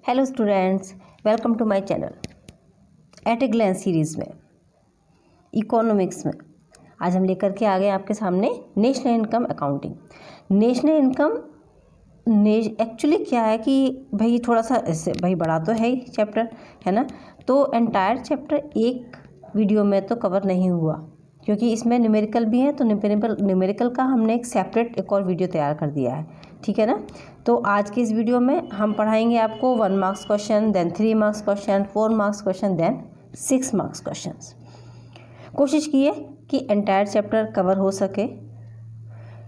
Hello students, welcome to my channel. At a glance series में economics में आज हम लेकर के आ गए आपके सामने national income accounting. National income actually क्या है कि भाई थोड़ा सा ऐसे भाई बड़ा तो है ही चैप्टर, है ना। तो एंटायर चैप्टर एक वीडियो में तो कवर नहीं हुआ क्योंकि इसमें न्यूमेरिकल भी है, तो न्यूमेरिकल का हमने एक सेपरेट एक और वीडियो तैयार कर दिया है, ठीक है ना। तो आज के इस वीडियो में हम पढ़ाएंगे आपको 1 marks question, then 3 marks question, 4 marks question, then 6 marks question. कोशिश कीजिए कि एंटायर चैप्टर कवर हो सके,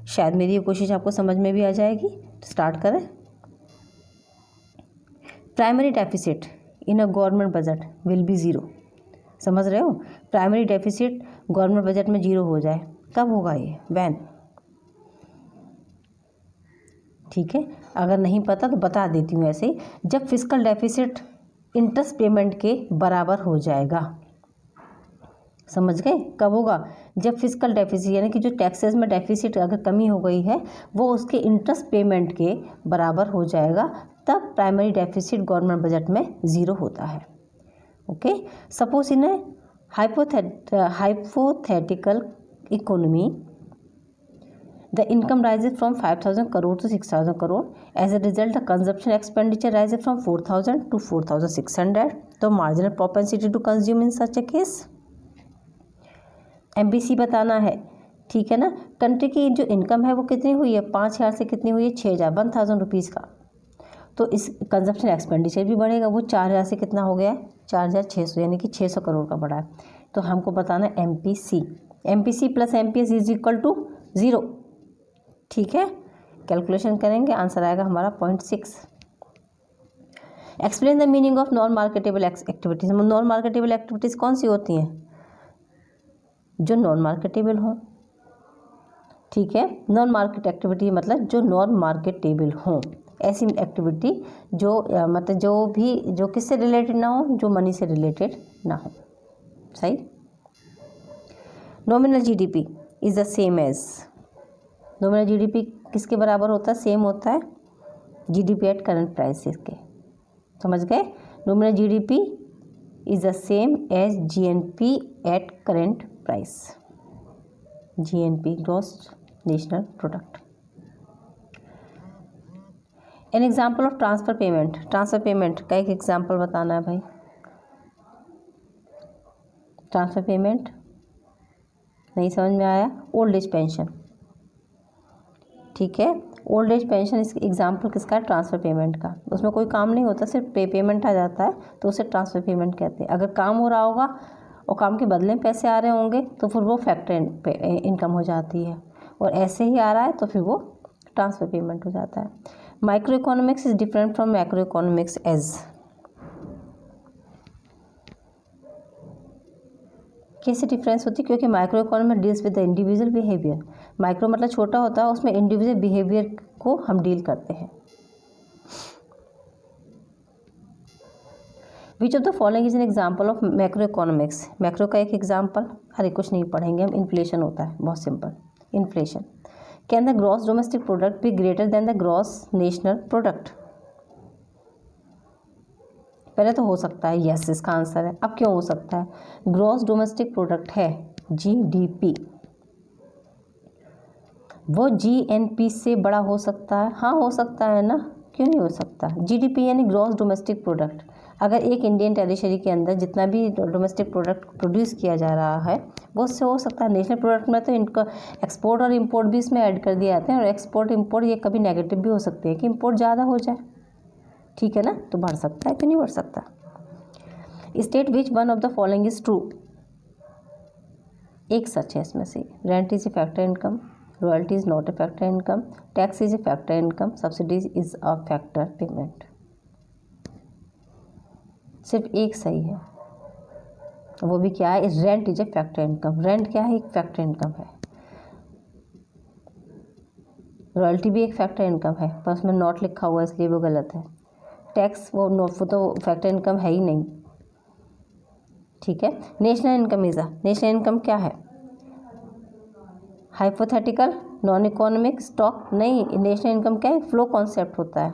शायद मेरी ये कोशिश आपको समझ में भी आ जाएगी। तो स्टार्ट करें। Primary deficit in a government budget will be zero. समझ रहे हो, प्राइमरी डेफिसिट गवर्नमेंट बजट में ज़ीरो हो जाए, कब होगा ये? व्हेन? ठीक है, अगर नहीं पता तो बता देती हूँ ऐसे ही, जब फिस्कल डेफिसिट इंटरेस्ट पेमेंट के बराबर हो जाएगा। समझ गए? कब होगा? जब फिस्कल डेफिसिट यानी कि जो टैक्सेस में डेफिसिट अगर कमी हो गई है वो उसके इंटरेस्ट पेमेंट के बराबर हो जाएगा, तब प्राइमरी डेफिसिट गवर्नमेंट बजट में ज़ीरो होता है। Okay, suppose in A hypothetical economy the income rises from 5,000 crore to 6,000 crore. As a result, the consumption expenditure rises from 4,000 to 4,600. तो marginal propensity to consume in such a case MPC बताना है, ठीक है ना। Country की जो income है वो कितनी हुई है? 5,000 से कितनी हुई है? 6,000, 1,000 रुपीज़ का। तो इस कंजप्शन एक्सपेंडिचर भी बढ़ेगा, वो 4,000 से कितना हो गया है? 4,600, यानी कि 600 करोड़ का बढ़ा है। तो हमको बताना है MPC plus MPS is equal to 0, ठीक है। कैलकुलेशन करेंगे, आंसर आएगा हमारा 0.6। Explain the meaning of non marketable activities. Non marketable activities कौन सी होती हैं? जो नॉन मार्केटेबल हों, ठीक है। नॉन मार्केट एक्टिविटी मतलब जो नॉन मार्केटेबल हों, ऐसी एक्टिविटी जो मतलब जो किससे रिलेटेड ना हो, जो मनी से रिलेटेड ना हो। सही। Nominal GDP is the same as, nominal GDP किसके बराबर होता है? सेम होता है जीडीपी एट करंट प्राइसेस के। समझ गए? Nominal GDP is the same as GNP at current price. GNP gross national product. An example of transfer payment. Transfer payment का एक एग्जाम्पल बताना है भाई। ट्रांसफ़र पेमेंट नहीं समझ में आया? ओल्ड एज पेंशन, ठीक है। ओल्ड एज पेंशन इस एग्जाम्पल किसका है? ट्रांसफ़र पेमेंट का। उसमें कोई काम नहीं होता, सिर्फ पेमेंट आ जाता है, तो उसे ट्रांसफ़र पेमेंट कहते हैं। अगर काम हो रहा होगा और काम के बदले में पैसे आ रहे होंगे तो फिर वो फैक्टर इनकम हो जाती है, और ऐसे ही आ रहा है तो फिर वो ट्रांसफ़र पेमेंट हो जाता है। Micro economics is different from macro economics as. कैसे डिफरेंस होती है? क्योंकि micro economy deals with the individual behaviour. Micro मतलब छोटा होता है, उसमें इंडिविजुअल बिहेवियर को हम डील करते हैं। विच of the following is an example of macroeconomics. Macro का एक एग्जाम्पल, अरे कुछ नहीं पढ़ेंगे हम, इन्फ्लेशन होता है, बहुत simple. Inflation. Can the gross domestic product be greater than the gross national product? पहले तो हो सकता है, यस इसका आंसर है। अब क्यों हो सकता है? ग्रॉस डोमेस्टिक प्रोडक्ट है जीडीपी, वो जीएनपी से बड़ा हो सकता है। हाँ हो सकता है ना, क्यों नहीं हो सकता? जीडीपी यानी ग्रॉस डोमेस्टिक प्रोडक्ट। अगर एक इंडियन टेरिटरी के अंदर जितना भी डोमेस्टिक प्रोडक्ट प्रोड्यूस किया जा रहा है वो उससे हो सकता है। नेशनल प्रोडक्ट में तो इनका एक्सपोर्ट और इम्पोर्ट भी इसमें ऐड कर दिए जाते हैं, और एक्सपोर्ट इम्पोर्ट ये कभी नेगेटिव भी हो सकते हैं कि इम्पोर्ट ज़्यादा हो जाए, ठीक है ना। तो बढ़ सकता है, क्यों नहीं बढ़ सकता? State which one of the following is true. एक सच है इसमें से। Rent is a factor income, royalty is not a factor income, tax is a factor income, subsidies is a factor payment. सिर्फ एक सही है, वो भी क्या है? Rent is a factor income. Rent क्या है? एक फैक्टर इनकम है। रॉयल्टी भी एक फैक्टर इनकम है, पर उसमें नॉट लिखा हुआ है इसलिए वो गलत है। टैक्स वो तो फैक्टर इनकम है ही नहीं, ठीक है। नेशनल इनकम नेशनल इनकम क्या है? हाइपोथेटिकल, नॉन इकोनॉमिक, स्टॉक नहीं। नेशनल इनकम क्या है? फ्लो कॉन्सेप्ट होता है,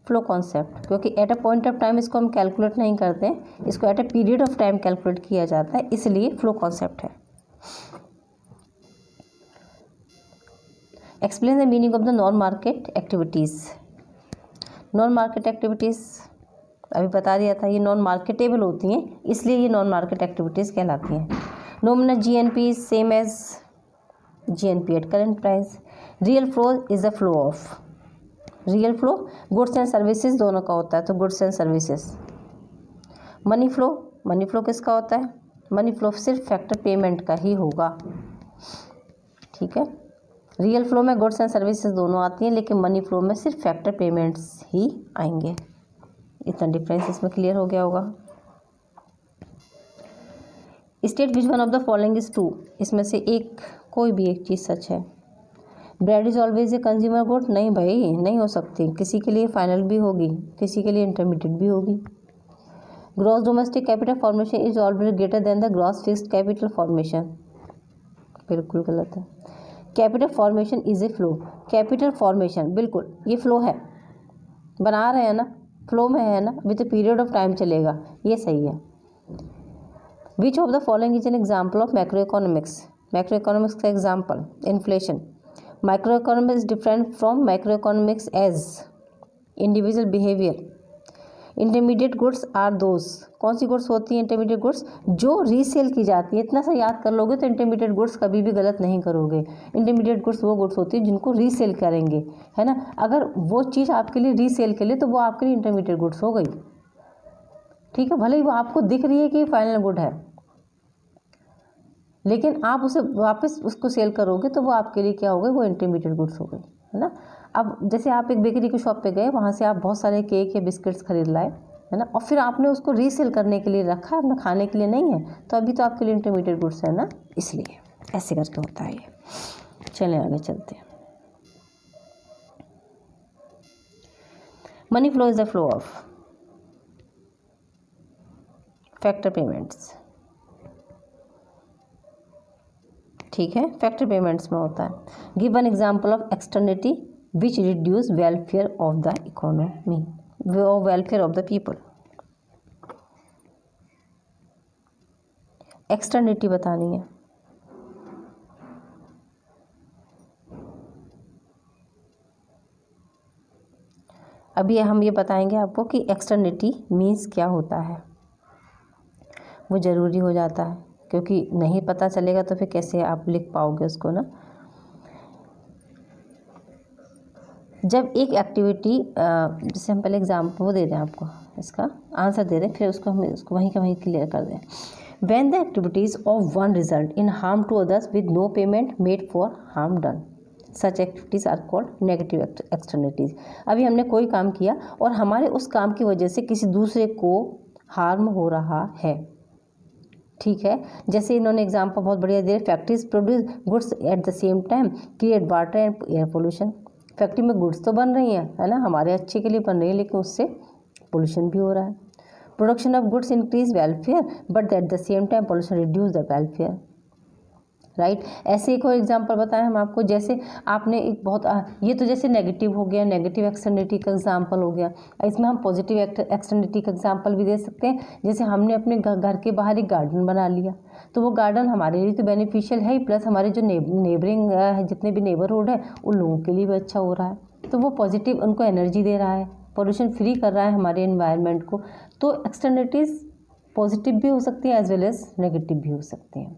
फ्लो कॉन्सेप्ट, क्योंकि at a point of time इसको हम कैलकुलेट नहीं करते हैं, इसको at a period of time calculate किया जाता है, इसलिए फ्लो कॉन्सेप्ट है। Explain the meaning of the non market activities. Non market activities अभी बता दिया था, ये नॉन मार्केटेबल होती हैं, इसलिए ये नॉन मार्केट एक्टिविटीज़ कहलाती हैं। Nominal GNP is same as GNP at current price. Real flow is the flow of, real flow goods and services दोनों का होता है, तो goods and services. Money flow, money flow किसका होता है? मनी फ्लो सिर्फ फैक्टर पेमेंट का ही होगा, ठीक है। रियल फ्लो में गुड्स एंड सर्विसेज दोनों आती हैं, लेकिन मनी फ्लो में सिर्फ फैक्टर पेमेंट्स ही आएंगे। इतना डिफरेंस इसमें क्लियर हो गया होगा। State which one of the following is true, इसमें से एक कोई भी एक चीज़ सच है। Bread is always a consumer good, नहीं भाई, नहीं हो सकती, किसी के लिए फाइनल भी होगी, किसी के लिए इंटरमीडिएट भी होगी। Gross domestic capital formation is always greater than the gross fixed capital formation, बिल्कुल गलत है। Capital formation is a flow, capital formation बिल्कुल ये फ्लो है, बना रहे हैं ना, फ्लो में है ना, with a period of time चलेगा, ये सही है। Which of the following is an example of macroeconomics, macroeconomics का example inflation. Micro economics is different from macro economics as individual behaviour. Intermediate goods are those, कौन सी goods होती हैं intermediate goods? जो resale की जाती है। इतना सा याद कर लोगे तो इंटरमीडिएट गुड्स कभी भी गलत नहीं करोगे। इंटरमीडिएट गुड्स वो गुड्स होती है जिनको रीसेल करेंगे, है ना। अगर वो चीज़ आपके लिए रीसेल के लिए, तो वो आपके लिए इंटरमीडिएट गुड्स हो गई, ठीक है। भले ही वो आपको दिख रही है कि फाइनल गुड है, लेकिन आप उसे वापस उसको सेल करोगे तो वो आपके लिए क्या हो गई? वो इंटरमीडिएट गुड्स हो गई, है ना। अब जैसे आप एक बेकरी की शॉप पे गए, वहाँ से आप बहुत सारे केक या बिस्किट्स खरीद लाए, है ना, और फिर आपने उसको रीसेल करने के लिए रखा, अपना खाने के लिए नहीं है, तो अभी तो आपके लिए इंटरमीडिएट गुड्स है ना, इसलिए ऐसे करके होता है ये। चलें आगे चलते हैं। Money flow is the flow of factor payments, ठीक है, फैक्टर पेमेंट्स में होता है। Give one example of externality which reduce welfare of the economy, welfare of the people. Externality बतानी है। अभी हम ये बताएंगे आपको कि एक्सटर्निटी मीन्स क्या होता है, वो ज़रूरी हो जाता है, क्योंकि नहीं पता चलेगा तो फिर कैसे आप लिख पाओगे उसको ना। जब एक एक्टिविटी, जैसे हम पहले एग्जाम्पल वो दे दें, आपको इसका आंसर दे दें, फिर उसको हम उसको वहीं का वहीं क्लियर कर दें। When the activities of one result in harm to others with no payment made for harm done, such activities are called negative externalities. अभी हमने कोई काम किया और हमारे उस काम की वजह से किसी दूसरे को हार्म हो रहा है, ठीक है। जैसे इन्होंने एग्जाम्पल बहुत बढ़िया दिया, factories produce goods at the same time create water and air pollution. Factory में गुड्स तो बन रही हैं, है ना, हमारे अच्छे के लिए बन रही है, लेकिन उससे पोल्यूशन भी हो रहा है। Production of goods increase welfare but at the same time pollution reduce the welfare, right. ऐसे एक और एग्जांपल बताएं हम आपको, जैसे आपने एक बहुत ये तो जैसे नेगेटिव हो गया, नेगेटिव एक्सटर्निटी का एग्जांपल हो गया। इसमें हम पॉजिटिव एक्सटर्निटी का एग्जांपल भी दे सकते हैं। जैसे हमने अपने घर के बाहर एक गार्डन बना लिया, तो वो गार्डन हमारे लिए तो बेनिफिशियल है ही, प्लस हमारे जो नेबरिंग जितने भी नेबरहुड है उन लोगों के लिए भी अच्छा हो रहा है, तो वो पॉजिटिव उनको एनर्जी दे रहा है, पोल्यूशन फ्री कर रहा है हमारे एनवायरनमेंट को। तो एक्सटर्निटीज़ पॉजिटिव भी हो सकती है एज वेल एज नेगेटिव भी हो सकती हैं,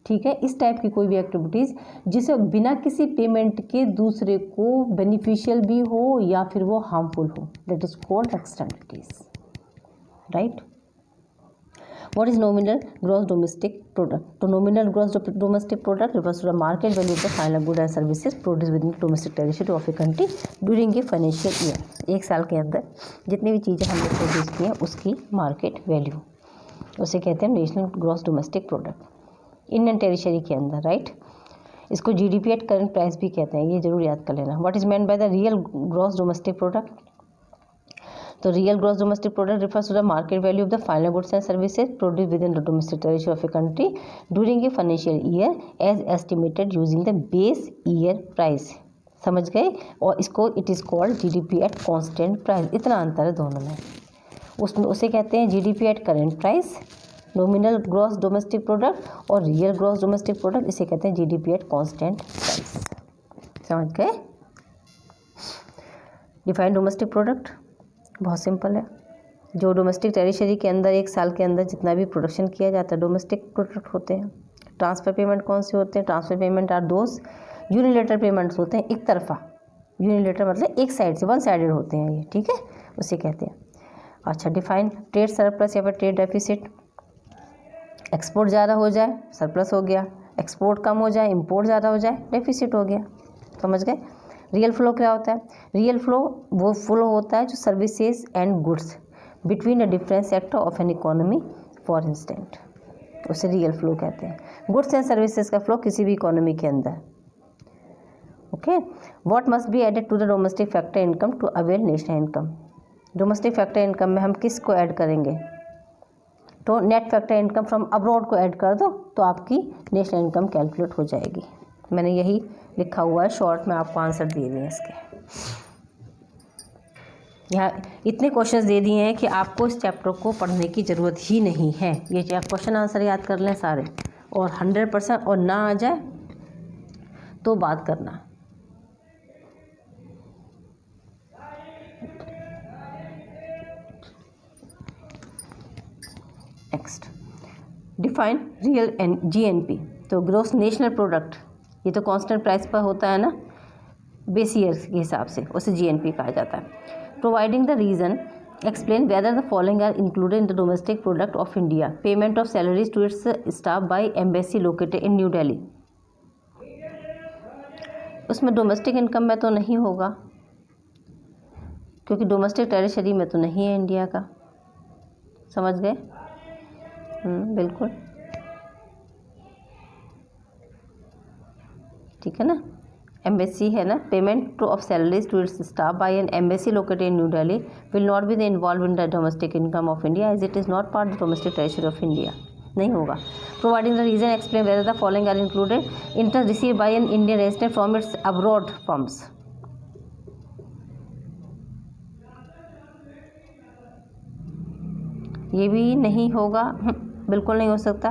ठीक है। इस टाइप की कोई भी एक्टिविटीज़ जिसे बिना किसी पेमेंट के दूसरे को बेनिफिशियल भी हो या फिर वो हार्मफुल हो, that is called externalities, right. What is nominal gross domestic product? तो nominal gross domestic product refers to the market value of the final good and services produce within domestic territory of a country during a financial year. एक साल के अंदर जितनी भी चीज़ें हमने produce की हैं उसकी मार्केट वैल्यू, उसे कहते हैं national gross domestic product, Indian territory के अंदर, राइट। इसको GDP एट करंट प्राइस भी कहते हैं, ये जरूर याद कर लेना। What is meant by the real gross domestic product? तो real gross domestic product refers to the market value of the final goods and services produce within the domestic territory of a country during a financial year as estimated using the base year price. समझ गए। और इसको it is called GDP at constant price, इतना अंतर है दोनों में। उसमें उसे कहते हैं GDP eight current price, nominal gross domestic product, और रियल ग्रॉस डोमेस्टिक प्रोडक्ट इसे कहते हैं जीडीपी एट कांस्टेंट प्राइस। समझ गए। डिफाइन डोमेस्टिक प्रोडक्ट बहुत सिंपल है, जो डोमेस्टिक टेरिटरी के अंदर एक साल के अंदर जितना भी प्रोडक्शन किया जाता है डोमेस्टिक प्रोडक्ट होते हैं। ट्रांसफ़र पेमेंट कौन से होते हैं? Transfer payment are those unilateral payments होते हैं, एक तरफा। यूनिलेटर मतलब एक साइड से, वन साइडेड होते हैं ये, ठीक है, उसे कहते हैं। अच्छा, डिफाइन ट्रेड सरप्लस या फिर ट्रेड डेफिसिट। एक्सपोर्ट ज़्यादा हो जाए सरप्लस हो गया, एक्सपोर्ट कम हो जाए इंपोर्ट ज़्यादा हो जाए डेफिसिट हो गया। समझ गए। रियल फ्लो क्या होता है? रियल फ्लो वो फ्लो होता है जो services and goods between a different sector of an economy, for instant, उसे रियल फ्लो कहते हैं। गुड्स एंड सर्विसेज का फ्लो किसी भी इकोनॉमी के अंदर। Okay, what must be added to the domestic factor income to avail national income. Domestic factor income में हम किस को ऐड करेंगे? तो net factor income from abroad को ऐड कर दो तो आपकी नेशनल इनकम कैलकुलेट हो जाएगी। मैंने यही लिखा हुआ है शॉर्ट में, आपको आंसर दिए हुए हैं इसके। यहाँ इतने क्वेश्चंस दे दिए हैं कि आपको इस चैप्टर को पढ़ने की ज़रूरत ही नहीं है। ये क्वेश्चन आंसर याद कर लें सारे, और 100% और ना आ जाए तो बात करना। Next, define real GNP. तो ग्रोस नेशनल प्रोडक्ट, ये तो कांस्टेंट प्राइस पर होता है ना, बेस ईयर के हिसाब से, उसे जीएनपी कहा जाता है। Providing the reason, explain whether the following are included in the domestic product of India. Payment of salaries to its staff by embassy located in New Delhi. उसमें डोमेस्टिक इनकम में तो नहीं होगा, क्योंकि डोमेस्टिक टेरिटरी में तो नहीं है इंडिया का। समझ गए। बिल्कुल ठीक है ना। एम्बेसी है ना, payment of salaries to its staff by an embassy located in New Delhi will not be the involve in the domestic income of India as it is not part the domestic territory of India. नहीं होगा। Providing the reason, explain whether the following are included interest receive by an Indian resident from its abroad firms. ये भी नहीं होगा, बिल्कुल नहीं हो सकता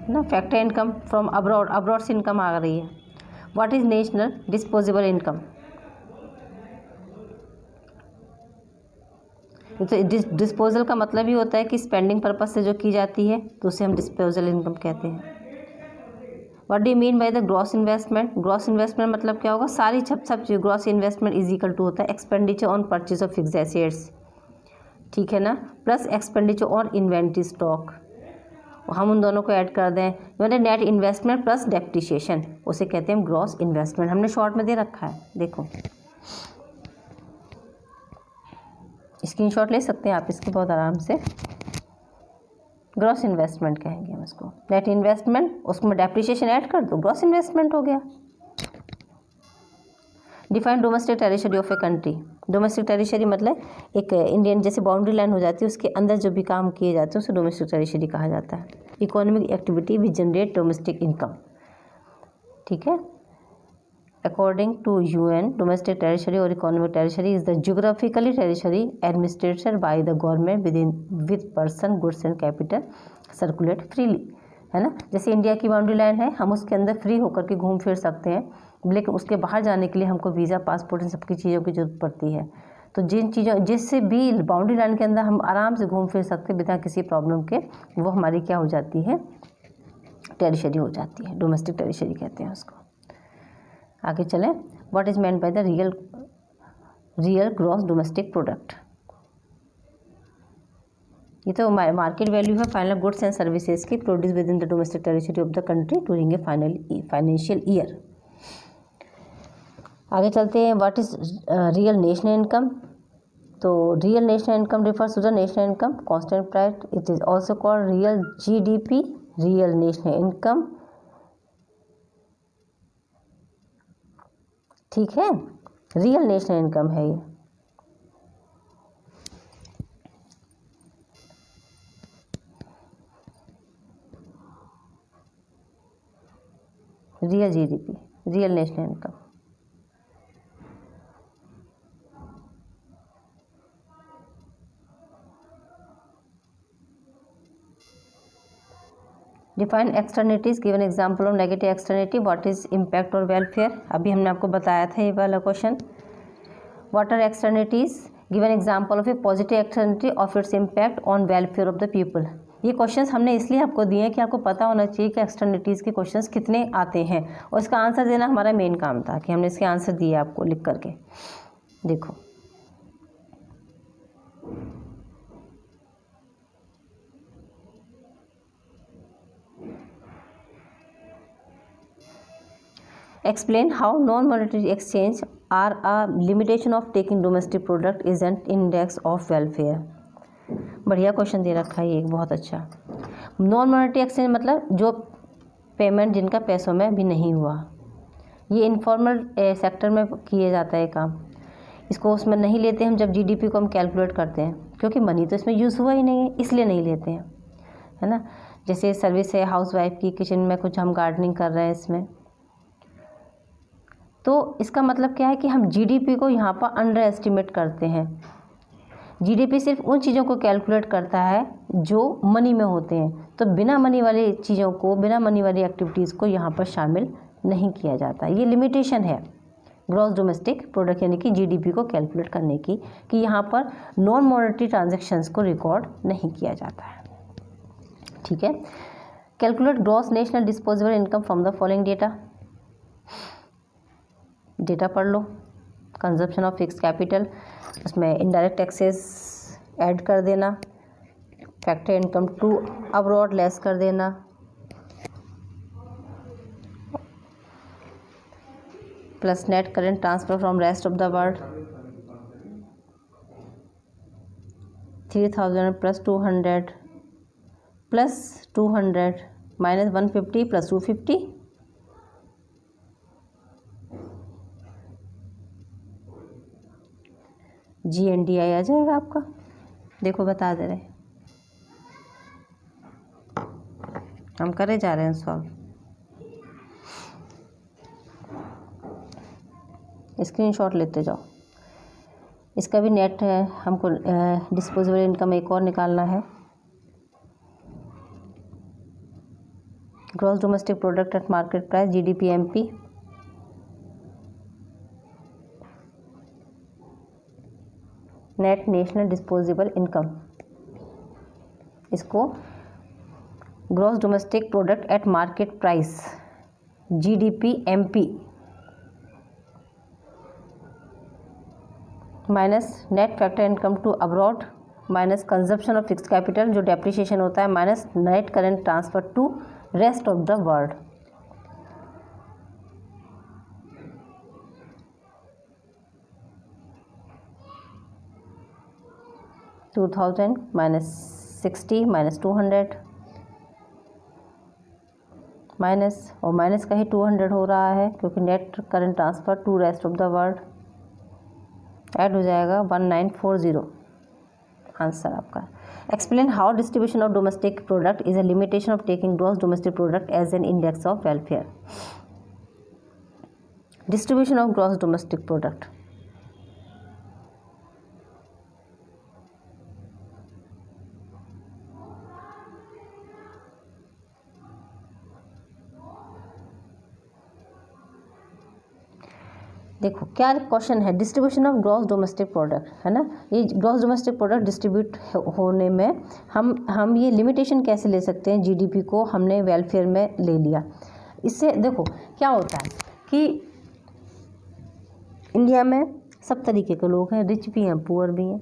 ना। Factor income from abroad, abroad से इनकम आ रही है। What is national disposable income? तो डिस्पोजल का मतलब ही होता है कि स्पेंडिंग पर्पस से जो की जाती है, तो उसे हम डिस्पोजल इनकम कहते हैं। What do you mean by the gross investment? Gross investment मतलब क्या होगा? सारी सब चीज़। Gross investment is equal to होता है expenditure on purchase of fixed assets, ठीक है ना, plus expenditure on inventory stock. हम उन दोनों को ऐड कर दें, मतलब नेट इन्वेस्टमेंट प्लस डेप्रिसिएशन, उसे कहते हैं ग्रॉस इन्वेस्टमेंट। हमने शॉर्ट में दे रखा है, देखो स्क्रीनशॉट ले सकते हैं आप इसके बहुत आराम से। ग्रॉस इन्वेस्टमेंट कहेंगे हम इसको। नेट इन्वेस्टमेंट, उसमें डेप्रिसिएशन ऐड कर दो, ग्रॉस इन्वेस्टमेंट हो गया। Define domestic territory of a country. Domestic territory मतलब एक इंडियन जैसे बाउंड्री लाइन हो जाती है, उसके अंदर जो भी काम किए जाते हैं उसे डोमेस्टिक टेरिटरी कहा जाता है। Economic activity which generate domestic income, ठीक है। According to UN, domestic territory और economic territory is the geographically territory administered by the government with person, goods and capital circulate freely, है ना। जैसे इंडिया की बाउंड्री लाइन है, हम उसके अंदर फ्री होकर के घूम फिर सकते हैं, लेकिन उसके बाहर जाने के लिए हमको वीज़ा, पासपोर्ट, इन सबकी चीज़ों की जरूरत पड़ती है। तो जिन चीज़ों, जिससे भी बाउंड्री लाइन के अंदर हम आराम से घूम फिर सकते बिना किसी प्रॉब्लम के, वो हमारी क्या हो जाती है? टेरिटरी हो जाती है, डोमेस्टिक टेरिटरी कहते हैं उसको। आगे चलें। What is meant by the real gross domestic product? ये तो मार्केट वैल्यू है फाइनल गुड्स एंड सर्विसेज की produce within the domestic territory of the country during a financial year. आगे चलते हैं। What is real national income? तो real national income refers to the national income constant price. It is also called real GDP, real national income, ठीक है। Real national income है ये। Real GDP, real national income. Define externalities, given example of negative externality, what is impact और welfare. अभी हमने आपको बताया था ये वाला क्वेश्चन। What are externalities, given example of a positive externality of its impact on welfare of the people. ये क्वेश्चंस हमने इसलिए आपको दिए हैं कि आपको पता होना चाहिए कि एक्सटर्निटीज़ के क्वेश्चंस कितने आते हैं, और इसका आंसर देना हमारा मेन काम था कि हमने इसके आंसर दिए आपको लिख करके। देखो explain how non-monetary exchange are a limitation of taking domestic product is an index of welfare। बढ़िया क्वेश्चन दे रखा है ये, बहुत अच्छा। नॉन मॉनेटरी एक्सचेंज मतलब जो पेमेंट जिनका पैसों में भी नहीं हुआ, ये इनफॉर्मल सेक्टर में किया जाता है काम। इसको उसमें नहीं लेते हम जब जीडीपी को हम कैलकुलेट करते हैं, क्योंकि मनी तो इसमें यूज़ हुआ ही नहीं है, इसलिए नहीं लेते हैं, है ना। जैसे सर्विस है हाउसवाइफ की, किचन में कुछ हम गार्डनिंग कर रहे हैं इसमें, तो इसका मतलब क्या है कि हम जीडीपी को यहाँ पर अंडर एस्टिमेट करते हैं। जीडीपी सिर्फ उन चीज़ों को कैलकुलेट करता है जो मनी में होते हैं, तो बिना मनी वाली चीज़ों को, बिना मनी वाली एक्टिविटीज़ को यहाँ पर शामिल नहीं किया जाता। ये लिमिटेशन है ग्रॉस डोमेस्टिक प्रोडक्ट यानी कि जीडीपी को कैलकुलेट करने की, कि यहाँ पर नॉन मॉनेटरी ट्रांजैक्शंस को रिकॉर्ड नहीं किया जाता है। ठीक है। Calculate gross national disposable income from the following data. Data पढ़ लो। कंजप्शन ऑफ फिक्स कैपिटल, उसमें इनडायरेक्ट टैक्सेस ऐड कर देना, factor income to abroad less कर देना, plus net current transfer from rest of the world 3000 plus 200 plus 200 minus 150 plus 250 GNDI आ जाएगा आपका। देखो बता दे रहे, हम करे जा रहे हैं सॉल्व। स्क्रीनशॉट लेते जाओ। इसका भी नेट है, हमको डिस्पोजेबल इनकम एक और निकालना है। Gross domestic product at market price GDP MP, net national disposable income, इसको gross domestic product at market price GDP MP minus net factor income to abroad minus consumption of fix capital जो depreciation होता है, minus net current transfer to rest of the world. $2000 minus 60 minus 200 minus, और minus का ही 200 हो रहा है क्योंकि net current transfer to rest of the world add हो जाएगा 1940। आंसर आपका। Explain how distribution of domestic product is a limitation of taking gross domestic product as an index of welfare. Distribution of gross domestic product, देखो क्या question है, distribution of gross domestic product, है ना। ये gross domestic product distribute होने में हम ये लिमिटेशन कैसे ले सकते हैं, जीडीपी को हमने वेलफेयर में ले लिया। इससे देखो क्या होता है कि इंडिया में सब तरीके के लोग हैं, रिच भी हैं पुअर भी हैं।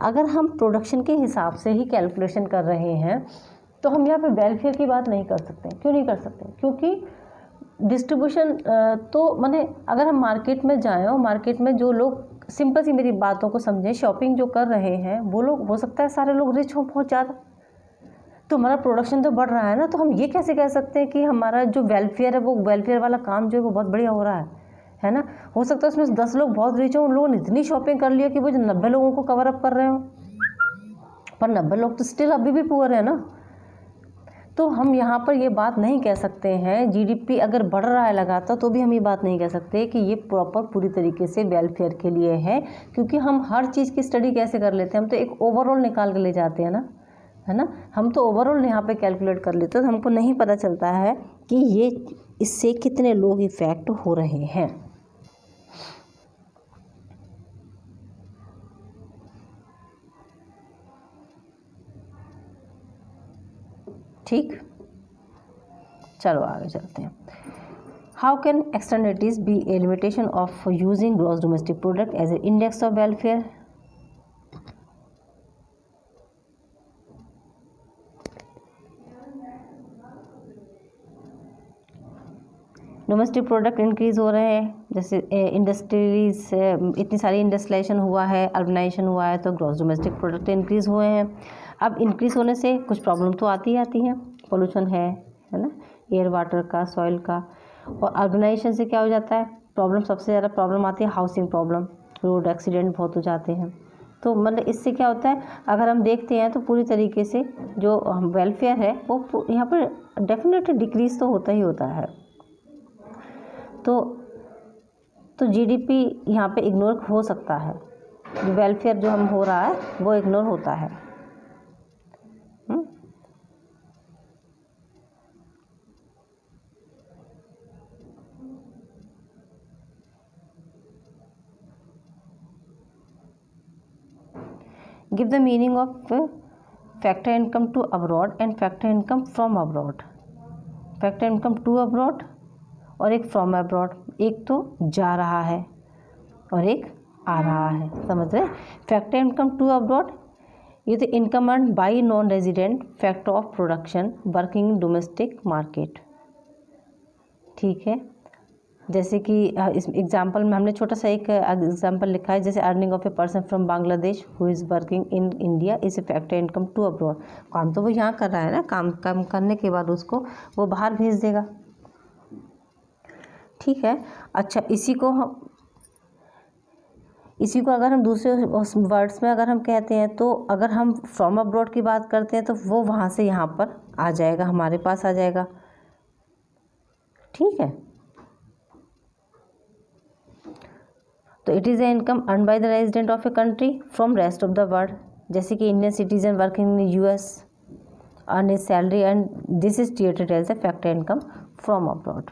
अगर हम प्रोडक्शन के हिसाब से ही कैलकुलेशन कर रहे हैं तो हम यहाँ पे वेलफेयर की बात नहीं कर सकते। क्यों नहीं कर सकते? क्योंकि डिस्ट्रीब्यूशन तो माने अगर हम मार्केट में जाएं और मार्केट में जो लोग, सिंपल सी मेरी बातों को समझें, शॉपिंग जो कर रहे हैं वो लोग, हो सकता है सारे लोग रिच हों बहुत ज़्यादा, तो हमारा प्रोडक्शन तो बढ़ रहा है ना। तो हम ये कैसे कह सकते हैं कि हमारा जो वेलफेयर है वो वेलफेयर वाला काम जो है वो बहुत बढ़िया हो रहा है ना। हो सकता है उसमें 10 लोग बहुत रिच हों, उन लोगों ने इतनी शॉपिंग कर लिया कि वो जो 90 लोगों को कवर अप कर रहे हो, पर 90 लोग तो स्टिल अभी भी पुअर है ना। तो हम यहाँ पर ये बात नहीं कह सकते हैं, जीडीपी अगर बढ़ रहा है लगातार तो भी हम ये बात नहीं कह सकते कि ये प्रॉपर पूरी तरीके से वेलफेयर के लिए है, क्योंकि हम हर चीज़ की स्टडी कैसे कर लेते हैं, हम तो एक ओवरऑल निकाल के ले जाते हैं ना, है ना, हम तो ओवरऑल यहाँ पे कैलकुलेट कर लेते हैं, तो हमको नहीं पता चलता है कि ये इससे कितने लोग इफ़ेक्ट हो रहे हैं। ठीक, चलो आगे चलते हैं। How can externalities be a limitation of using gross domestic product as a index of welfare? Domestic product increase हो रहे हैं, जैसे इंडस्ट्रीज, इतनी सारी इंडस्ट्रियलाइजेशन हुआ है, अर्बनाइजेशन हुआ है, तो ग्रॉस डोमेस्टिक प्रोडक्ट इंक्रीज़ हुए हैं। अब इंक्रीज़ होने से कुछ प्रॉब्लम तो आती हैं, पोल्यूशन है ना, एयर वाटर का, सॉइल का, और अर्बनाइजेशन से क्या हो जाता है, प्रॉब्लम, सबसे ज़्यादा प्रॉब्लम आती है हाउसिंग प्रॉब्लम, रोड एक्सीडेंट बहुत हो जाते हैं। तो मतलब इससे क्या होता है, अगर हम देखते हैं तो पूरी तरीके से जो वेलफेयर है वो यहाँ पर डेफिनेटली डिक्रीज़ तो होता ही होता है। तो जीडीपी यहाँ पे इग्नोर हो सकता है, जो वेलफेयर जो हम हो रहा है वो इग्नोर होता है। Give the meaning of factor income to abroad and factor income from abroad. Factor income to abroad और एक फ्रॉम अब्रॉड, एक तो जा रहा है और एक आ रहा है, समझ रहे। फैक्टर इनकम टू अब्रॉड, ये तो income earn bye non resident factor of production working in domestic market. ठीक है, जैसे कि इस एग्जांपल में हमने छोटा सा एक एग्जांपल लिखा है, जैसे earning of a person from Bangladesh who is working in India is a factor income to abroad. काम तो वो यहाँ कर रहा है ना, काम करने के बाद उसको वो बाहर भेज देगा। ठीक है, अच्छा, इसी को अगर हम दूसरे वर्ड्स में अगर हम कहते हैं, तो अगर हम फ्रॉम अब्रॉड की बात करते हैं तो वो वहाँ से यहाँ पर आ जाएगा, हमारे पास आ जाएगा। ठीक है, तो it is a income earn by the resident of a country from rest of the world, जैसे कि Indian citizen working in US earn a salary and this is treated as a factor income from abroad.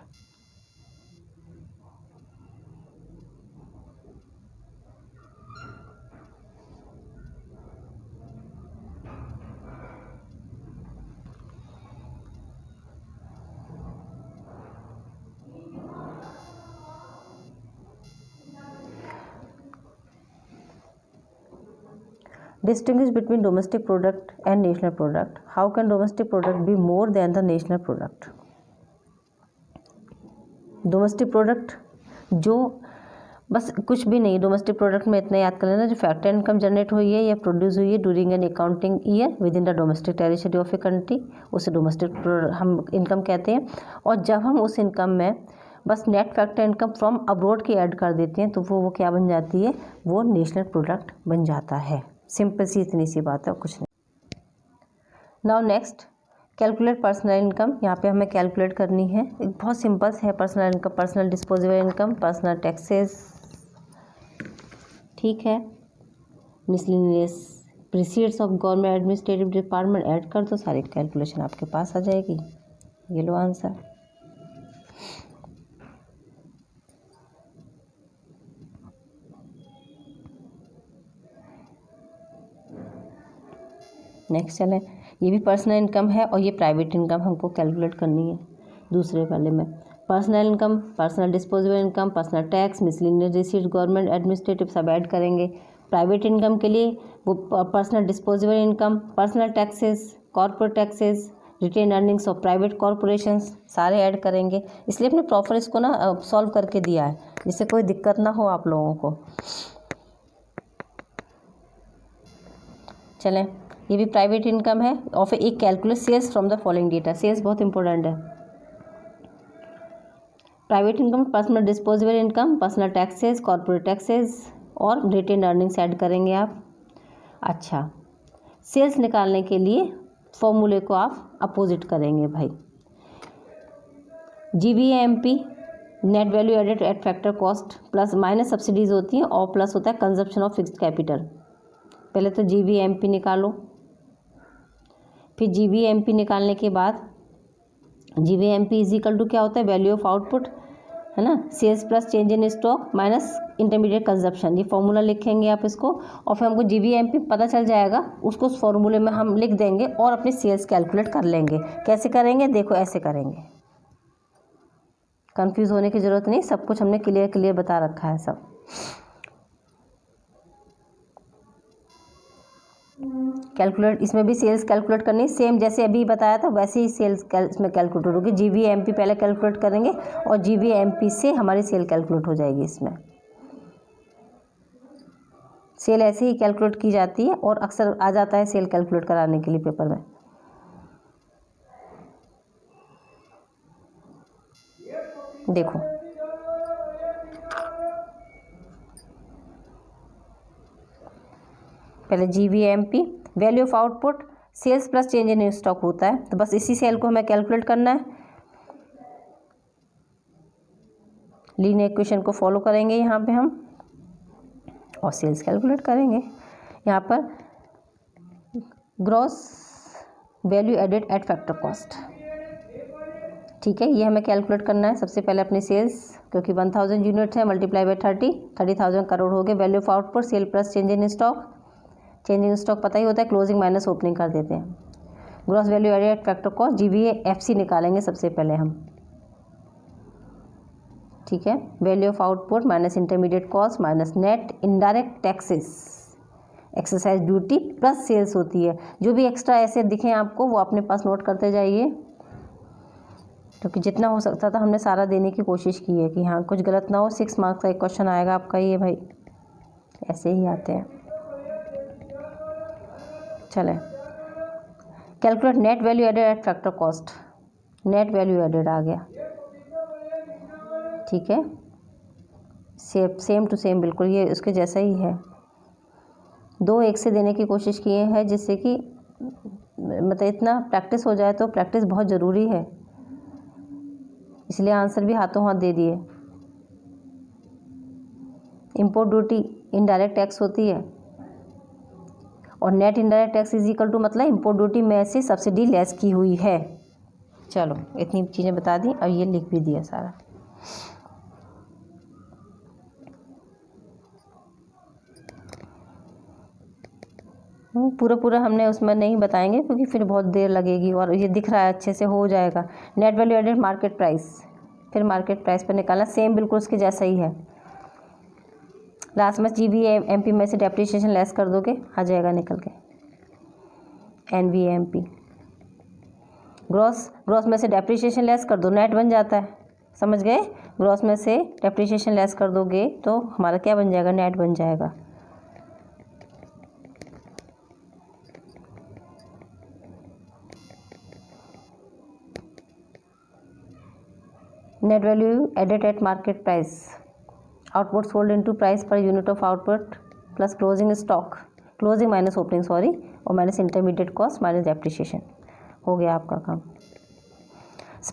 Distinguish between domestic product and national product. How can domestic product be more than the national product? Domestic product जो बस कुछ भी नहीं, domestic product में इतना याद कर लेना, जो फैक्टर इनकम जनरेट हुई है या प्रोड्यूस हुई है during an accounting year with in the domestic territory of a country, उसे डोमेस्टिक हम इनकम कहते हैं। और जब हम उस इनकम में बस net factor income from abroad की ऐड कर देते हैं तो वो क्या बन जाती है, वो नेशनल प्रोडक्ट बन जाता है। सिंपल सी इतनी सी बात है, कुछ नहीं। Now next, calculate personal income. यहाँ पे हमें कैलकुलेट करनी है, एक बहुत सिंपल है personal income, personal disposable income, personal taxes. ठीक है, miscellaneous precedes of government administrative department add कर दो, सारी कैलकुलेशन आपके पास आ जाएगी। ये लो आंसर। नेक्स्ट चलें, ये भी पर्सनल इनकम है और ये प्राइवेट इनकम हमको कैलकुलेट करनी है दूसरे वाले में। Personal income, personal disposable income, personal tax, miscellaneous receipts, government administrative सब ऐड करेंगे। प्राइवेट इनकम के लिए वो personal disposable income, personal taxes, corporate taxes, retain earnings of private corporations सारे ऐड करेंगे। इसलिए अपने प्रॉपर इसको ना सॉल्व करके दिया है, जिससे कोई दिक्कत ना हो आप लोगों को। चलें, ये भी प्राइवेट इनकम है और फिर एक calculate sales from the following data. Sales बहुत इंपॉर्टेंट है। Private income, personal disposable income, personal taxes, corporate taxes और रिटेन अर्निंग्स ऐड करेंगे आप। अच्छा, सेल्स निकालने के लिए फॉर्मूले को आप अपोजिट करेंगे भाई। GVAMP net value added at factor cost plus minus subsidies होती हैं और प्लस होता है कंजप्शन ऑफ फिक्स्ड कैपिटल। पहले तो GVAMP निकालो, फिर GVAMP निकालने के बाद GVAMP इज इक्वल टू क्या होता है, वैल्यू ऑफ आउटपुट, है ना, sales plus change in stock minus intermediate consumption. ये फॉर्मूला लिखेंगे आप इसको, और फिर हमको GVAMP पता चल जाएगा, उसको उस फॉर्मूले में हम लिख देंगे और अपनी सेल्स कैलकुलेट कर लेंगे। कैसे करेंगे, देखो ऐसे करेंगे, कंफ्यूज होने की ज़रूरत नहीं, सब कुछ हमने क्लियर बता रखा है सब। कैलकुलेट, इसमें भी सेल्स कैलकुलेट करनी सेम जैसे अभी बताया था वैसे ही सेल्स इसमें कैलकुलेट होगी। GVAMP पहले कैलकुलेट करेंगे और GVAMP से हमारी सेल कैलकुलेट हो जाएगी। इसमें सेल ऐसे ही कैलकुलेट की जाती है और अक्सर आ जाता है सेल कैलकुलेट कराने के लिए पेपर में। देखो पहले GVAMP value of output sales plus change in stock होता है, तो बस इसी सेल को हमें कैलकुलेट करना है। लीनियर इक्वेशन को फॉलो करेंगे यहाँ पे हम और सेल्स कैलकुलेट करेंगे। यहाँ पर gross value added at factor cost, ठीक है, ये हमें कैलकुलेट करना है। सबसे पहले अपनी सेल्स, क्योंकि 1000 यूनिट्स है, मल्टीप्लाई बाई 30,000 करोड़ हो गए। Value of output sale plus change in stock, change in stock पता ही होता है, क्लोजिंग माइनस ओपनिंग कर देते हैं। Gross value added at factor cost GVAFC निकालेंगे सबसे पहले हम, ठीक है। Value of output minus intermediate cost minus net indirect taxes, excise duty plus sales होती है। जो भी एक्स्ट्रा ऐसे दिखें आपको वो अपने पास नोट करते जाइए, क्योंकि जितना हो सकता था हमने सारा देने की कोशिश की है कि हाँ कुछ गलत ना हो। 6 मार्क्स का एक क्वेश्चन आएगा आपका, ये भाई ऐसे ही आते हैं। चलें, calculate net value added at factor cost, net value added आ गया, ठीक है, सेम टू सेम बिल्कुल ये उसके जैसा ही है। 2 एक से देने की कोशिश किए हैं, जिससे कि मतलब इतना प्रैक्टिस हो जाए, तो प्रैक्टिस बहुत ज़रूरी है, इसलिए आंसर भी हाथों हाथ दे दिए। इंपोर्ट ड्यूटी इनडायरेक्ट टैक्स होती है और net indirect tax is equal to मतलब इंपोर्ट ड्यूटी में से सब्सिडी लेस की हुई है। चलो इतनी चीज़ें बता दी और ये लिख भी दिया सारा। पूरा हमने उसमें नहीं बताएंगे क्योंकि फिर बहुत देर लगेगी, और ये दिख रहा है अच्छे से हो जाएगा। Net value added market price, फिर मार्केट प्राइस पर निकालना, सेम बिल्कुल उसके जैसा ही है। लास्ट में GVAMP में से डेप्रिसिएशन लेस कर दोगे, आ जाएगा निकल के NVAMP। ग्रॉस में से डेप्रिसिएशन लेस कर दो, नेट बन जाता है, समझ गए। ग्रॉस में से डेप्रिसिएशन लेस कर दोगे तो हमारा क्या बन जाएगा, नेट बन जाएगा। Net value added at market price, output sold into price per unit of output plus closing stock, closing minus opening sorry, और minus intermediate cost minus depreciation, हो गया आपका काम।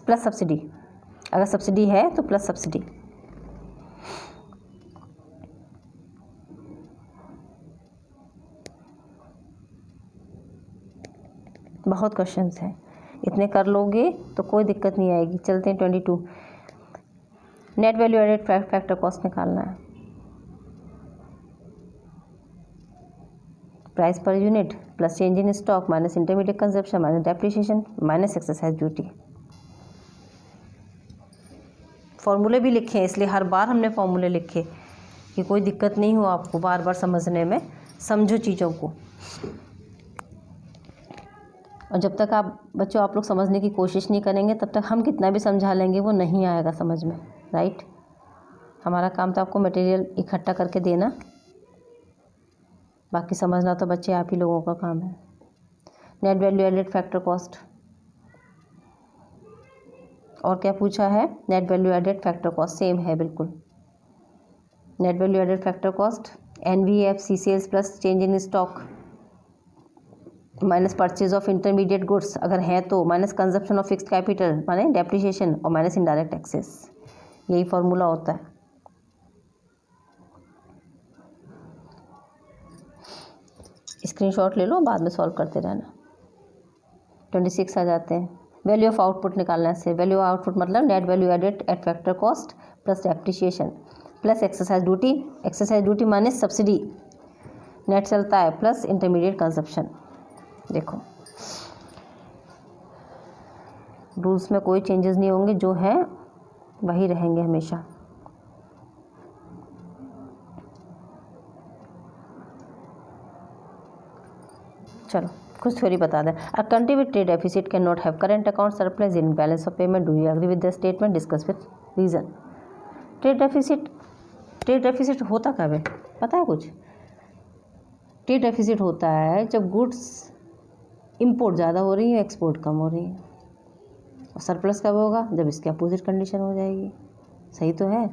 प्लस सब्सिडी, अगर सब्सिडी है तो प्लस सब्सिडी। बहुत questions हैं, इतने कर लोगे तो कोई दिक्कत नहीं आएगी। चलते हैं 22। Net value added factor cost निकालना है। Price per unit plus change in stock minus intermediate consumption minus depreciation minus excise duty. फॉर्मूले भी लिखे हैं, इसलिए हर बार हमने फॉर्मूले लिखे कि कोई दिक्कत नहीं हो आपको बार बार समझने में। समझो चीज़ों को, और जब तक आप बच्चों आप लोग समझने की कोशिश नहीं करेंगे तब तक हम कितना भी समझा लेंगे वो नहीं आएगा समझ में, राइट। हमारा काम तो आपको मटेरियल इकट्ठा करके देना, बाकी समझना तो बच्चे आप ही लोगों का काम है। Net value added factor cost, और क्या पूछा है, net value added factor cost same है बिल्कुल। Net value added factor cost NVAFC sales plus change in stock, minus purchase of intermediate goods अगर है तो, minus consumption of fixed capital माने डेप्रिसिएशन, और माइनस इनडायरेक्ट टैक्सेस। यही formula होता है। स्क्रीनशॉट ले लो, बाद में सॉल्व करते रहना। 26 आ जाते हैं। वैल्यू ऑफ आउटपुट निकालना से, वैल्यू ऑफ आउटपुट मतलब net value added at factor cost plus depreciation plus excise duty, excise duty minus subsidy, net चलता है, प्लस इंटरमीडिएट कंजप्शन। देखो रूल्स में कोई चेंजेस नहीं होंगे, जो है वही रहेंगे हमेशा। चलो कुछ थ्योरी बता दें। A country with trade deficit can not have current account surplus in balance of payment. Do you agree with the statement? Discuss with reason. Trade deficit होता कब है पता है कुछ? ट्रेड डेफिसिट होता है जब गुड्स इंपोर्ट ज़्यादा हो रही है, एक्सपोर्ट कम हो रही है। और सरप्लस कब होगा? जब इसके अपोजिट कंडीशन हो जाएगी। सही तो है।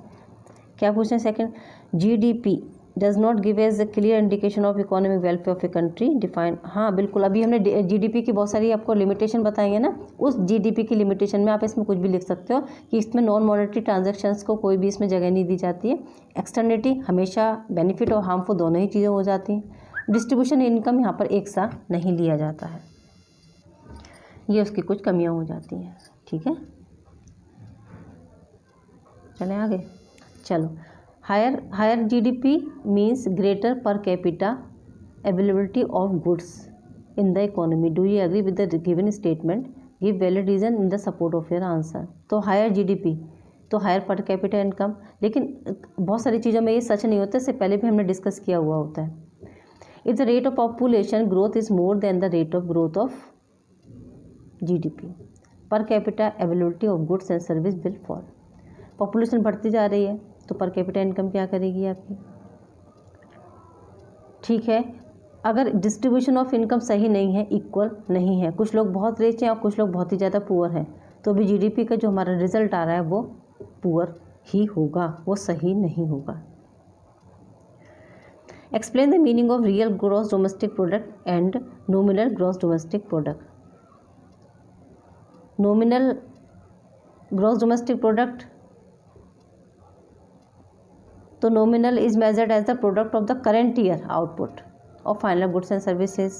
क्या पूछें second? GDP does not give as a clear indication of economic welfare of a country. Define. हाँ बिल्कुल, अभी हमने जीडीपी की बहुत सारी आपको लिमिटेशन बताई है ना, उस जीडीपी की लिमिटेशन में आप इसमें कुछ भी लिख सकते हो कि इसमें नॉन मॉनेटरी ट्रांजैक्शंस को कोई भी इसमें जगह नहीं दी जाती है। एक्सटर्निटी हमेशा बेनिफिट और हार्मफुल दोनों ही चीज़ें हो जाती हैं। डिस्ट्रीब्यूशन इनकम यहाँ पर एक सा नहीं लिया जाता है, ये उसकी कुछ कमियाँ हो जाती हैं। ठीक है, चलें आगे। चलो, higher GDP means greater per capita availability of goods in the economy. Do you agree with the given statement? Give valid reason in the support of your answer. तो हायर जीडीपी तो हायर पर कैपिटा इनकम, लेकिन बहुत सारी चीज़ों में ये सच नहीं होता, इससे पहले भी हमने डिस्कस किया हुआ होता है। If the rate of population growth is more than the rate of growth of GDP, पर capita availability of goods and service will fall. Population बढ़ती जा रही है तो पर कैपिटा इनकम क्या करेगी आपकी? ठीक है, अगर डिस्ट्रीब्यूशन ऑफ इनकम सही नहीं है, इक्वल नहीं है, कुछ लोग बहुत रिच हैं और कुछ लोग बहुत ही ज़्यादा पुअर हैं, तो भी जीडीपी का जो हमारा रिजल्ट आ रहा है वो पुअर ही होगा, वो सही नहीं होगा। Explain the meaning of real gross domestic product and nominal gross domestic product. Nominal gross domestic product, तो nominal is measured as the product of the current year output of final goods and services,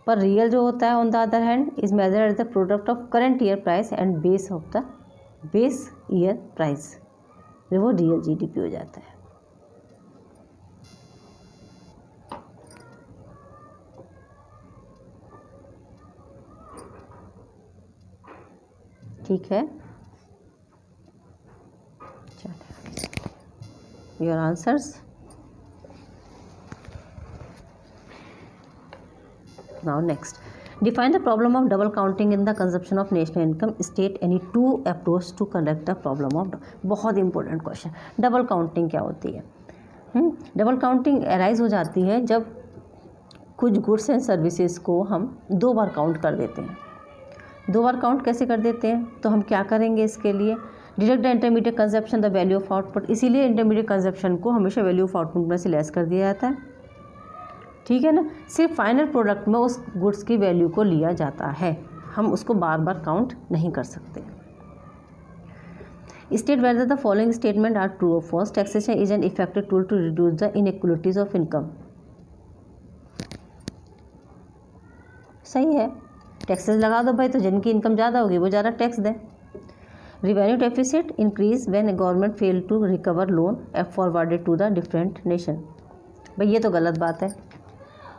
पर real जो होता है on the other hand is measured as the product of current year price and base of the base year price, वो real GDP हो जाता है। ठीक है, your answers. Now next, define the problem of double counting in the consumption of national income. State any two approach to conduct the problem of. बहुत important question. Double counting क्या होती है? Double counting arise हो जाती है जब कुछ goods and services को हम दो बार काउंट कर देते हैं। दो बार काउंट कैसे कर देते हैं? तो हम क्या करेंगे इसके लिए? Deduct the intermediate consumption the value of output. इसीलिए इंटरमीडिएट कंजप्शन को हमेशा वैल्यू ऑफ आउटपुट में से लेस कर दिया जाता है। ठीक है ना, सिर्फ फाइनल प्रोडक्ट में उस गुड्स की वैल्यू को लिया जाता है, हम उसको बार बार काउंट नहीं कर सकते। State whether the following statement are true और false. Taxation is an effective tool to reduce the inequalities of income. सही है, टैक्सेस लगा दो भाई, तो जिनकी इनकम ज़्यादा होगी वो ज़्यादा टैक्स दें। Revenue deficit increase when government fail to recover loan forwarded to the different nation. भाई ये तो गलत बात है।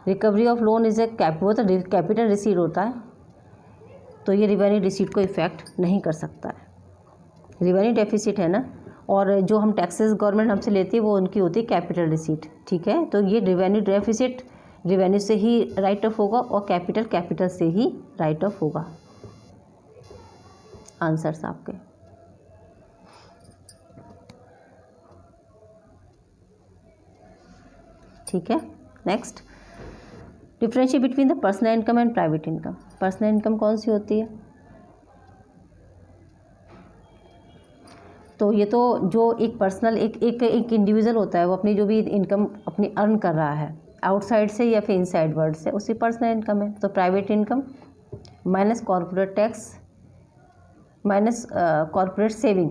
Recovery of loan is a capital receipt होता है, तो ये रिवेन्यू रिसीट को इफेक्ट नहीं कर सकता है। रिवेन्यू डेफिसिट है ना, और जो हम टैक्सेस गवर्नमेंट हमसे लेती है वो उनकी होती है कैपिटल रिसीट। ठीक है, तो ये रिवेन्यू डेफिसिट रिवेन्यू से ही राइट ऑफ होगा और कैपिटल से ही राइट ऑफ होगा। आंसर्स आपके। ठीक है, next, differentiate between the personal income and private income. Personal income कौन सी होती है? तो ये तो जो एक पर्सनल एक इंडिविजुअल होता है, वो अपनी जो भी इनकम अपनी अर्न कर रहा है, आउटसाइड से या फिर इनसाइड वर्ड से, उसी पर्सनल इनकम है। तो private income minus corporate tax minus corporate saving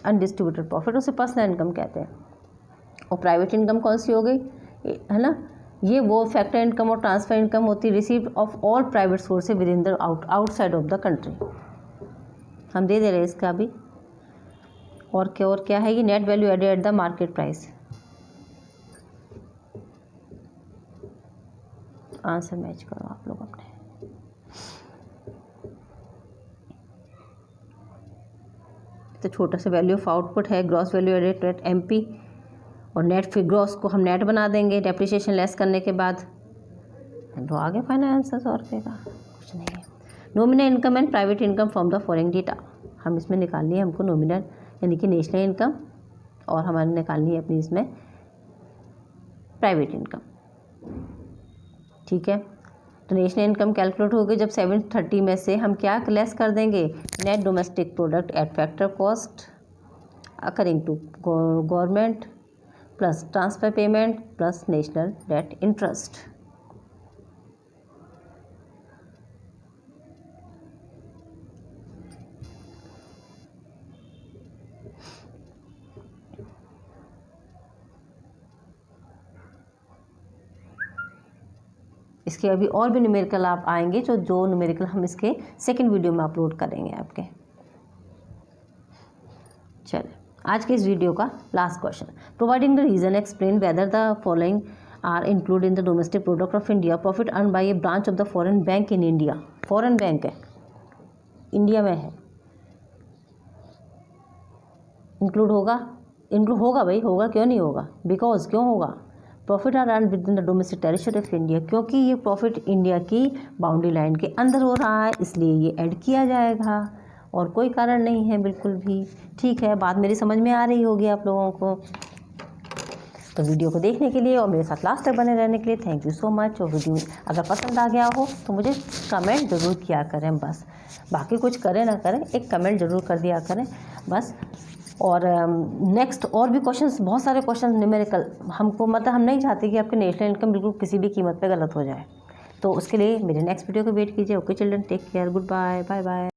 undistributed profit, उसे पर्सनल इनकम कहते हैं। और प्राइवेट इनकम कौन सी हो गई, है ना, ये वो फैक्टर इनकम और ट्रांसफर इनकम होती है received of all private sources with in the outside of the country. हम दे रहे हैं इसका भी। और क्या है ये, net value added at the market price. Answer match करो आप लोग अपने। तो छोटा सा वैल्यू ऑफ आउटपुट है, gross value added at MP, और नेट फिर ग्रॉस को हम नेट बना देंगे डेप्रिसिएशन लेस करने के बाद। तो आगे फाइनल आंसर और क्या कुछ नहीं है। Nominal income and private income from the following data, हम इसमें निकालनी है हमको नॉमिनल यानी कि नेशनल इनकम, और हमारे निकालनी है अपनी इसमें प्राइवेट इनकम। ठीक है, तो नेशनल इनकम कैलकुलेट होगी जब 730 में से हम क्या लेस कर देंगे, net domestic product at factor cost accruing to government plus transfer payment plus national debt interest. इसके अभी और भी न्यूमेरिकल आप आएंगे, जो न्यूमेरिकल हम इसके सेकंड वीडियो में अपलोड करेंगे आपके। चलिए आज के इस वीडियो का last question, providing the reason explain whether the following are include in the domestic product of India profit earn by a branch of the foreign bank in India. Foreign bank है, India में है, include होगा भाई, होगा क्यों नहीं होगा, because क्यों होगा, profit are earn within the domestic territory of India, क्योंकि ये प्रॉफिट इंडिया की बाउंड्री लाइन के अंदर हो रहा है, इसलिए ये ऐड किया जाएगा, और कोई कारण नहीं है बिल्कुल भी। ठीक है, बात मेरी समझ में आ रही होगी आप लोगों को। तो वीडियो को देखने के लिए और मेरे साथ लास्ट तक बने रहने के लिए थैंक यू सो मच। और वीडियो अगर पसंद आ गया हो तो मुझे कमेंट ज़रूर किया करें, बस बाकी कुछ करें ना करें, एक कमेंट ज़रूर कर दिया करें बस। और नेक्स्ट और भी क्वेश्चंस, बहुत सारे क्वेश्चंस न्यूमेरिकल हमको, मतलब हम नहीं चाहते कि आपके नेशनल इनकम बिल्कुल किसी भी कीमत पे गलत हो जाए। तो उसके लिए मेरे नेक्स्ट वीडियो को वेट कीजिए। Okay children, take care, goodbye, bye bye.